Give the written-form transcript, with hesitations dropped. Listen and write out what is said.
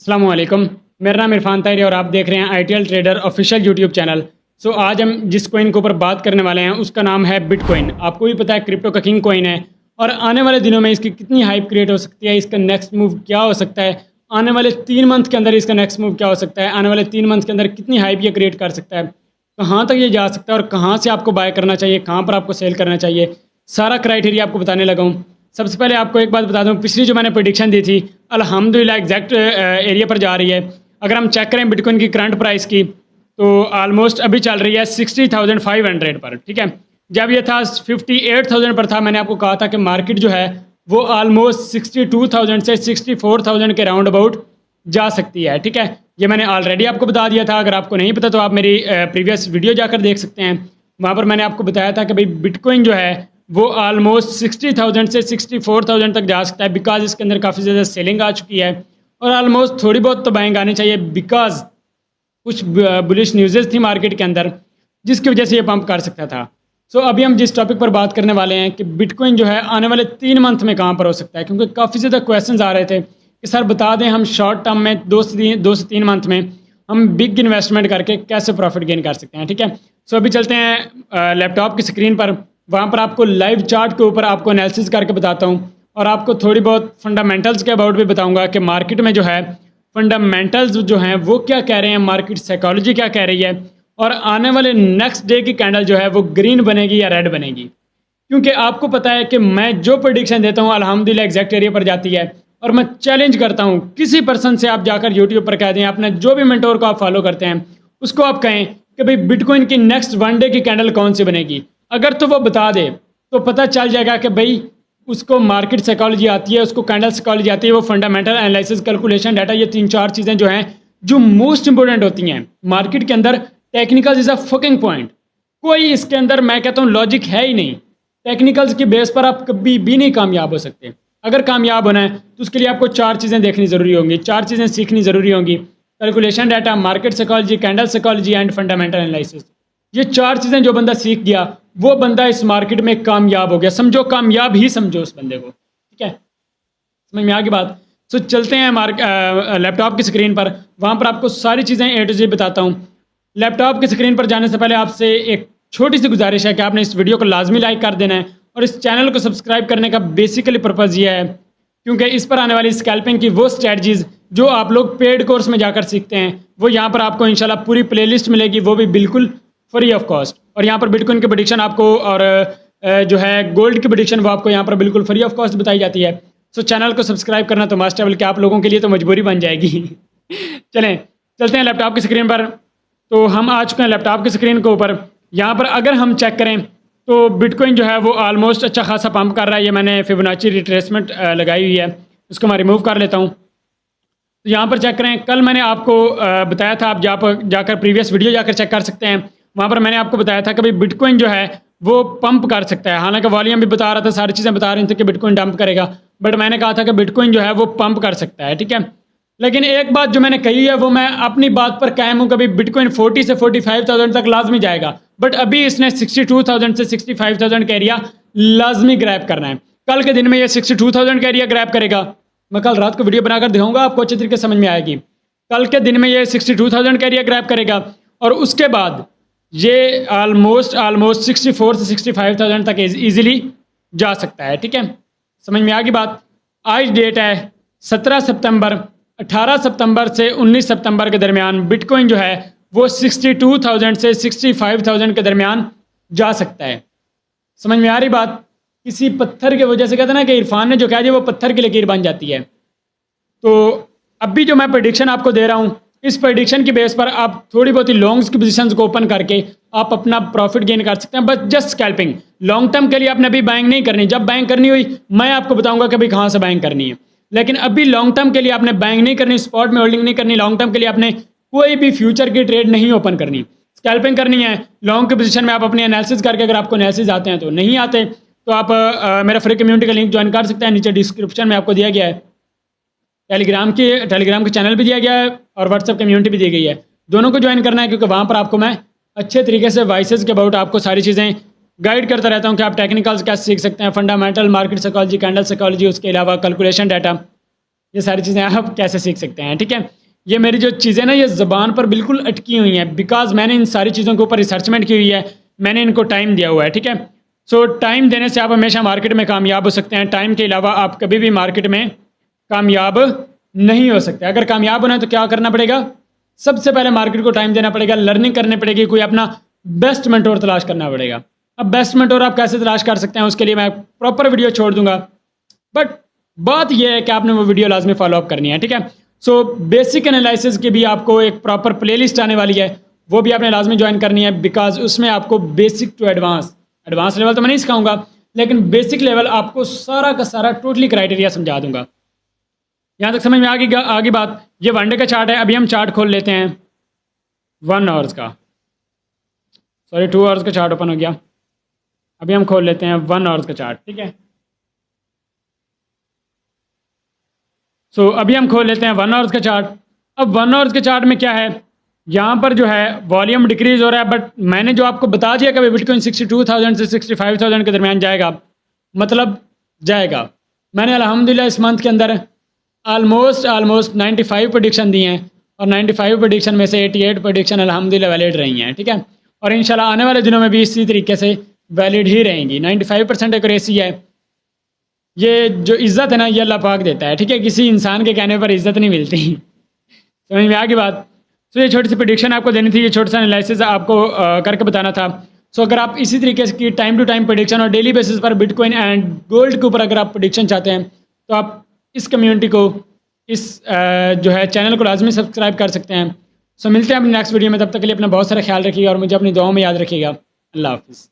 अस्सलाम वालेकुम। मेरा नाम इरफान ताहिर है और आप देख रहे हैं ITL trader official YouTube channel. आज हम जिस कॉइन के ऊपर बात करने वाले हैं उसका नाम है बिटकॉइन। आपको भी पता है क्रिप्टो का किंग कॉइन है और आने वाले दिनों में इसकी कितनी हाइप क्रिएट हो सकती है, इसका नेक्स्ट मूव क्या हो सकता है, आने वाले 3 मंथ के अंदर इसका नेक्स्ट मूव क्या हो सकता है, आने वाले 3 मंथ के अंदर कितनी हाइप ये क्रिएट कर सकता है, कहाँ तक ये जा सकता है और कहाँ से आपको बाय करना चाहिए, कहाँ पर आपको सेल करना चाहिए, सारा क्राइटेरिया आपको बताने लगा हूँ। सबसे पहले आपको एक बात बता दूं, पिछली जो मैंने प्रेडिक्शन दी थी अल्हम्दुलिल्लाह एग्जैक्ट एरिया पर जा रही है। अगर हम चेक करें बिटकॉइन की करंट प्राइस की तो ऑलमोस्ट अभी चल रही है 60,500 पर। ठीक है, जब ये था 58,000 पर था, मैंने आपको कहा था कि मार्केट जो है वो ऑलमोस्ट 62,000 से 64,000 के राउंड अबाउट जा सकती है। ठीक है, ये मैंने ऑलरेडी आपको बता दिया था। अगर आपको नहीं पता तो आप मेरी प्रीवियस वीडियो जाकर देख सकते हैं। वहाँ पर मैंने आपको बताया था कि भाई बिटकॉइन जो है वो ऑलमोस्ट 60,000 से 64,000 तक जा सकता है, बिकॉज इसके अंदर काफ़ी ज़्यादा सेलिंग आ चुकी है और ऑलमोस्ट थोड़ी बहुत तो बाइंग आनी चाहिए, बिकॉज कुछ बुलिश न्यूज़ेस थी मार्केट के अंदर जिसकी वजह से ये पंप कर सकता था। अभी हम जिस टॉपिक पर बात करने वाले हैं कि बिटकॉइन जो है आने वाले 3 मंथ में कहाँ पर हो सकता है, क्योंकि काफ़ी ज़्यादा क्वेश्चन आ रहे थे कि सर बता दें हम शॉर्ट टर्म में 2 से 3 मंथ में हम बिग इन्वेस्टमेंट करके कैसे प्रॉफिट गेन कर सकते हैं। ठीक है, अभी चलते हैं लैपटॉप की स्क्रीन पर। वहाँ पर आपको लाइव चार्ट के ऊपर आपको एनालिसिस करके बताता हूँ और आपको थोड़ी बहुत फंडामेंटल्स के अबाउट भी बताऊँगा कि मार्केट में जो है फंडामेंटल्स जो हैं वो क्या कह रहे हैं, मार्केट साइकोलॉजी क्या कह रही है और आने वाले नेक्स्ट डे की कैंडल जो है वो ग्रीन बनेगी या रेड बनेगी। क्योंकि आपको पता है कि मैं जो प्रेडिक्शन देता हूँ अल्हम्दुलिल्लाह एग्जैक्ट एरिया पर जाती है और मैं चैलेंज करता हूँ किसी पर्सन से, आप जाकर यूट्यूब पर कह दें, अपने जो भी मेंटोर को आप फॉलो करते हैं उसको आप कहें कि भाई बिटकॉइन की नेक्स्ट 1 डे की कैंडल कौन सी बनेगी। अगर तो वो बता दे तो पता चल जाएगा कि भाई उसको मार्केट साइकोलॉजी आती है, उसको कैंडल साइकोलॉजी आती है, वो फंडामेंटल एनालिसिस, कैलकुलेशन, डाटा, ये 3-4 चीज़ें जो हैं जो मोस्ट इंपॉर्टेंट होती हैं मार्केट के अंदर। Technical is a fucking point. कोई इसके अंदर मैं कहता हूँ लॉजिक है ही नहीं। टेक्निकल्स की बेस पर आप कभी भी नहीं कामयाब हो सकते। अगर कामयाब होना है तो उसके लिए आपको 4 चीज़ें देखनी ज़रूरी होंगी, 4 चीज़ें सीखनी ज़रूरी होंगी। Calculation, data, market psychology, candle psychology and fundamental analysis. ये 4 चीज़ें जो बंदा सीख गया वो बंदा इस मार्केट में कामयाब हो गया। समझो, कामयाब ही समझो उस बंदे को। ठीक है, समझ में आ गई बात। चलते हैं लैपटॉप की स्क्रीन पर। वहाँ पर आपको सारी चीज़ें A to Z बताता हूँ। लैपटॉप की स्क्रीन पर जाने से पहले आपसे एक छोटी सी गुजारिश है कि आपने इस वीडियो को लाजमी लाइक कर देना है और इस चैनल को सब्सक्राइब करने का बेसिकली पर्पज़ ये है क्योंकि इस पर आने वाली स्कैल्पिंग की वो स्ट्रेटजीज़ जो आप लोग पेड कोर्स में जाकर सीखते हैं वो यहाँ पर आपको इंशाल्लाह पूरी प्लेलिस्ट मिलेगी, वो भी बिल्कुल फ्री ऑफ कॉस्ट। और यहाँ पर बिटकॉइन की प्रेडिक्शन आपको और जो है गोल्ड की प्रेडिक्शन वो आपको यहाँ पर बिल्कुल फ्री ऑफ कॉस्ट बताई जाती है। चैनल को सब्सक्राइब करना तो मस्ट है, बल्कि आप लोगों के लिए तो मजबूरी बन जाएगी। चलें, चलते हैं लैपटॉप की स्क्रीन पर। तो हम आ चुके हैं लैपटॉप की स्क्रीन के ऊपर। यहाँ पर अगर हम चेक करें तो बिटकॉइन जो है वो ऑलमोस्ट अच्छा खासा पंप कर रहा है। ये मैंने फिबोनाची रिट्रेसमेंट लगाई हुई है, उसको मैं रिमूव कर लेता हूँ। तो यहाँ पर चेक करें, कल मैंने आपको बताया था, आप जाकर प्रीवियस वीडियो जाकर चेक कर सकते हैं। वहाँ पर मैंने आपको बताया था कि भाई बिटकॉइन जो है वो पंप कर सकता है। हालांकि वॉल्यूम भी बता रहा था, सारी चीज़ें बता रही थी कि बिटकॉइन डंप करेगा, बट मैंने कहा था कि बिटकॉइन जो है वो पंप कर सकता है। ठीक है, लेकिन एक बात जो मैंने कही है वो मैं अपनी बात पर कायम हूँ, कभी बिटकॉइन 40 से 45,000 तक लाजमी जाएगा, बट अभी इसने 62,000 से 65,000 का एरिया लाजमी ग्रैब करना है। कल के दिन में ये 62,000 का एरिया ग्रैब करेगा। मैं कल रात को वीडियो बनाकर दिखाऊंगा, आपको अच्छी तरीके से समझ में आएगी। कल के दिन में ये 62,000 का एरिया ग्रैब करेगा और उसके बाद ये ऑलमोस्ट 64 से 65,000 तक ईजिली जा सकता है। ठीक है, समझ में आ गई बात। आज डेट है 17 सितंबर। 18 सितंबर से 19 सितंबर के दरमियान बिटकॉइन जो है वो 62,000 से 65,000 के दरमियान जा सकता है। समझ में आ रही बात। किसी पत्थर की वजह से, कहते हैं ना कि इरफान ने जो कहा वो पत्थर की लकीर बन जाती है। तो अभी जो मैं प्रेडिक्शन आपको दे रहा हूँ, इस प्रेडिक्शन की बेस पर आप थोड़ी बहुत ही लॉन्ग्स की पोजीशंस को ओपन करके आप अपना प्रॉफिट गेन कर सकते हैं, बस जस्ट स्कैल्पिंग। लॉन्ग टर्म के लिए आपने अभी बाइंग नहीं करनी। जब बाइंग करनी हुई मैं आपको बताऊंगा कि भाई कहाँ से बाइंग करनी है, लेकिन अभी लॉन्ग टर्म के लिए आपने बाइंग नहीं करनी, स्पॉट में होल्डिंग नहीं करनी। लॉन्ग टर्म के लिए आपने कोई भी फ्यूचर की ट्रेड नहीं ओपन करनी, स्कैल्पिंग करनी है। लॉन्ग की पोजीशन में आप अपनी एनालिसिस करके, अगर आपको एनालिसिस आते हैं तो, नहीं आते तो आप मेरा फ्री कम्युनिटी का लिंक ज्वाइन कर सकते हैं। नीचे डिस्क्रिप्शन में आपको दिया गया है। टेलीग्राम के चैनल भी दिया गया है और व्हाट्सएप कम्युनिटी भी दी गई है। दोनों को ज्वाइन करना है क्योंकि वहाँ पर आपको मैं अच्छे तरीके से वाइसेस के अबाउट आपको सारी चीज़ें गाइड करता रहता हूँ कि आप टेक्निकल्स क्या सीख सकते हैं, fundamental, market psychology, candle psychology, उसके अलावा कैलकुलेशन, डाटा। ये सारी चीज़ें आप कैसे सीख सकते हैं। ठीक है, ये मेरी जो चीज़ें ना ये ज़बान पर बिल्कुल अटकी हुई हैं, बिकॉज़ मैंने इन सारी चीज़ों के ऊपर रिसर्चमेंट की हुई है, मैंने इनको टाइम दिया हुआ है। ठीक है, सो टाइम देने से आप हमेशा मार्केट में कामयाब हो सकते हैं। टाइम के अलावा आप कभी भी मार्केट में कामयाब नहीं हो सकते। अगर कामयाब होना है तो क्या करना पड़ेगा? सबसे पहले मार्केट को टाइम देना पड़ेगा, लर्निंग करनी पड़ेगी, कोई अपना बेस्ट मेंटोर तलाश करना पड़ेगा। अब बेस्ट मेंटोर आप कैसे तलाश कर सकते हैं उसके लिए मैं प्रॉपर वीडियो छोड़ दूंगा, बट बात यह है कि आपने वो वीडियो लाजमी फॉलोअप करनी है। ठीक है, सो बेसिक एनालिसिस की भी आपको एक प्रॉपर प्लेलिस्ट आने वाली है, वो भी आपने लाजमी ज्वाइन करनी है, बिकॉज उसमें आपको बेसिक टू एडवांस लेवल तो मैं नहीं सिखाऊंगा, लेकिन बेसिक लेवल आपको सारा का सारा टोटली क्राइटेरिया समझा दूंगा। यहाँ तक समझ में आगे बात। ये वनडे का चार्ट है, अभी हम चार्ट खोल लेते हैं 1 आवर्स का, सॉरी 2 आवर्स का चार्ट ओपन हो गया। अभी हम खोल लेते हैं 1 आवर्स का चार्ट। ठीक है, सो अभी हम खोल लेते हैं 1 आवर्स का चार्ट। अब 1 आवर्स के चार्ट में क्या है, यहाँ पर जो है वॉल्यूम डिक्रीज हो रहा है, बट मैंने जो आपको बता दिया कि बिटकॉइन 62,000 से 65,000 के दरमियान जाएगा, मतलब जाएगा। मैंने अल्हम्दुलिल्लाह इस मंथ के अंदर ऑलमोस्ट 95 प्रेडिक्शन दी हैं, और 95 प्रेडिक्शन में से 88 प्रेडिक्शन अल्हम्दुलिल्लाह वैलिड रही हैं। ठीक है, और इंशाल्लाह आने वाले दिनों में भी इसी तरीके से वैलिड ही रहेंगी। 95% एक्यूरेसी है। ये जो इज़्ज़त है ना, ये अल्लाह पाक देता है। ठीक है, किसी इंसान के कहने पर इज़्ज़त नहीं मिलती। समझ में आ गई बात। तो ये छोटी सी प्रेडिक्शन आपको देनी थी, ये छोटा सा एनालिसिस आपको करके बताना था। सो अगर आप इसी तरीके की टाइम टू टाइम प्रेडिक्शन और डेली बेसिस पर बिटकॉइन एंड गोल्ड के ऊपर अगर आप प्रेडिक्शन चाहते हैं, तो आप इस कम्युनिटी को, इस जो है चैनल को लाजमी सब्सक्राइब कर सकते हैं। सो मिलते हैं अपनी नेक्स्ट वीडियो में, तब तक के लिए अपना बहुत सारा ख्याल रखिएगा और मुझे अपनी दुआओं में याद रखिएगा। अल्लाह हाफ़िज़।